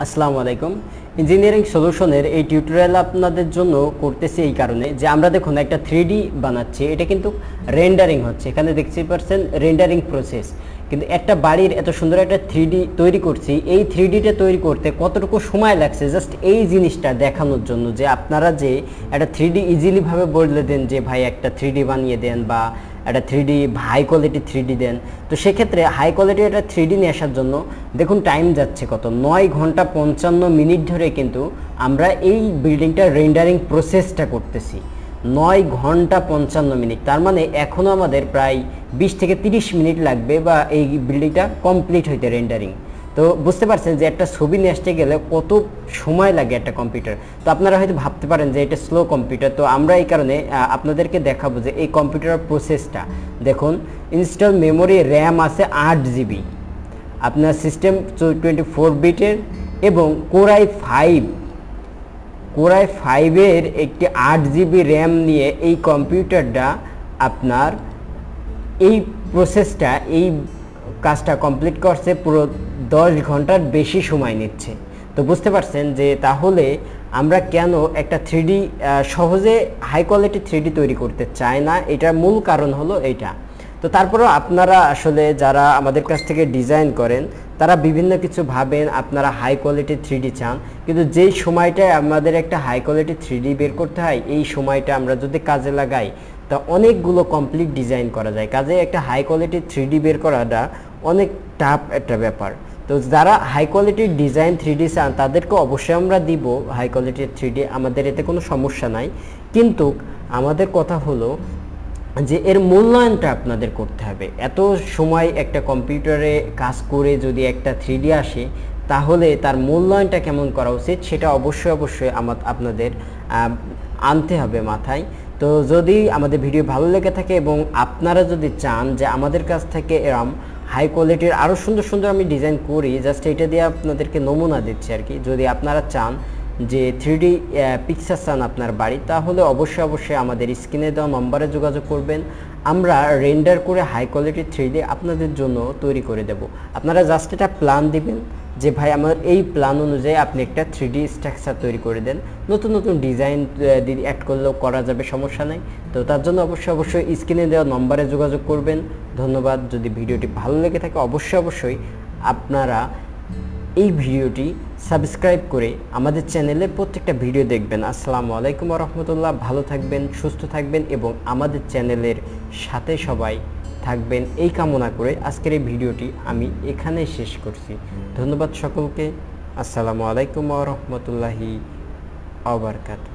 আসসালামু আলাইকুম। ইঞ্জিনিয়ারিং সলিউশনের এই টিউটোরিয়াল আপনাদের জন্য করতেছি এই কারণে যে আমরা দেখুন একটা 3D বানাচ্ছি, এটা কিন্তু রেন্ডারিং হচ্ছে। এখানে দেখতে পাচ্ছেন রেন্ডারিং প্রসেস। কিন্তু একটা বাড়ির এত সুন্দর একটা 3D তৈরি করছি, এই 3Dটা তৈরি করতে কতটুকু সময় লাগছে জাস্ট এই জিনিসটা দেখানোর জন্য যে আপনারা যে একটা 3D ইজিলিভাবে বলে দেন যে ভাই একটা 3D বানিয়ে দেন বা একটা 3D হাই কোয়ালিটি 3D দেন। তো সেক্ষেত্রে হাই কোয়ালিটি একটা 3D নিয়ে আসার জন্য দেখুন টাইম যাচ্ছে কত, 9 ঘন্টা 55 মিনিট ধরে কিন্তু আমরা এই বিল্ডিংটার রেন্ডারিং প্রসেসটা করতেছি। 9 ঘন্টা 55 মিনিট, তার মানে এখনও আমাদের প্রায় 20 থেকে 30 মিনিট লাগবে বা এই বিল্ডিংটা কমপ্লিট হইতে রেন্ডারিং। তো বুঝতে পারছেন যে একটা ছবি নিয়ে আসতে গেলে কত সময় লাগে একটা কম্পিউটার। তো আপনারা হয়তো ভাবতে পারেন যে এটা স্লো কম্পিউটার, তো আমরা এই কারণে আপনাদেরকে দেখাবো যে এই কম্পিউটার প্রসেসটা দেখুন। ইনস্টল মেমোরি র্যাম আছে 8 GB, আপনার সিস্টেম 24 বিটের এবং কোরাই 5 একটি 8 GB র্যাম নিয়ে এই কম্পিউটারটা আপনার এই প্রসেসটা এই কাজটা কমপ্লিট করছে পুরো 10 ঘন্টার বেশি সময় নিচ্ছে। তো বুঝতে পারছেন যে তাহলে আমরা কেন একটা 3D সহজে হাই কোয়ালিটি 3D তৈরি করতে চাই না, এটার মূল কারণ হলো এইটা। তো তারপরেও আপনারা আসলে যারা আমাদের কাছ থেকে ডিজাইন করেন তারা বিভিন্ন কিছু ভাবেন, আপনারা হাই কোয়ালিটি 3D চান, কিন্তু যেই সময়টায় আমাদের একটা হাই কোয়ালিটি 3D বের করতে হয় এই সময়টা আমরা যদি কাজে লাগাই তা অনেকগুলো কমপ্লিট ডিজাইন করা যায়। কাজে একটা হাই কোয়ালিটি 3D বের করাটা অনেক টাফ একটা ব্যাপার। তো যারা হাই কোয়ালিটির ডিজাইন 3D চান তাদেরকে অবশ্যই আমরা দিব হাই কোয়ালিটির 3D, আমাদের এতে কোনো সমস্যা নাই। কিন্তু আমাদের কথা হলো যে এর মূল্যায়নটা আপনাদের করতে হবে। এত সময় একটা কম্পিউটারে কাজ করে যদি একটা 3D আসে তাহলে তার মূল্যায়নটা কেমন করা উচিত সেটা অবশ্যই আপনাদের আনতে হবে মাথায়। তো যদি আমাদের ভিডিও ভালো লেগে থাকে এবং আপনারা যদি চান যে আমাদের কাছ থেকে এরম হাই কোয়ালিটির আরও সুন্দর সুন্দর আমি ডিজাইন করি, জাস্ট এটা দিয়ে আপনাদেরকে নমুনা দিচ্ছি আর কি। যদি আপনারা চান যে 3D পিকচার চান আপনার বাড়ি, তাহলে অবশ্যই আমাদের স্ক্রিনে দেওয়া নম্বরে যোগাযোগ করবেন। আমরা রেন্ডার করে হাই কোয়ালিটির 3D আপনাদের জন্য তৈরি করে দেব। আপনারা জাস্ট এটা প্ল্যান দিবেন যে ভাই আমার এই প্ল্যান অনুযায়ী আপনি একটা 3D স্ট্রাকচার তৈরি করে দেন। নতুন নতুন ডিজাইন অ্যাড করলেও করা যাবে, সমস্যা নেই। তো তার জন্য অবশ্যই স্ক্রিনে দেওয়া নম্বরে যোগাযোগ করবেন। ধন্যবাদ। যদি ভিডিওটি ভালো লেগে থাকে অবশ্যই আপনারা এই ভিডিওটি সাবস্ক্রাইব করে আমাদের চ্যানেলের প্রত্যেকটা ভিডিও দেখবেন। আসসালামু আলাইকুম ওয়া রাহমাতুল্লাহ। ভালো থাকবেন, সুস্থ থাকবেন এবং আমাদের চ্যানেলের সাথে সবাই থাকবেন এই কামনা করে আজকের এই ভিডিওটি আমি এখানেই শেষ করছি। ধন্যবাদ সকলকে। আসসালামু আলাইকুম ওয়া রাহমাতুল্লাহি ওয়া বারাকাতুহু।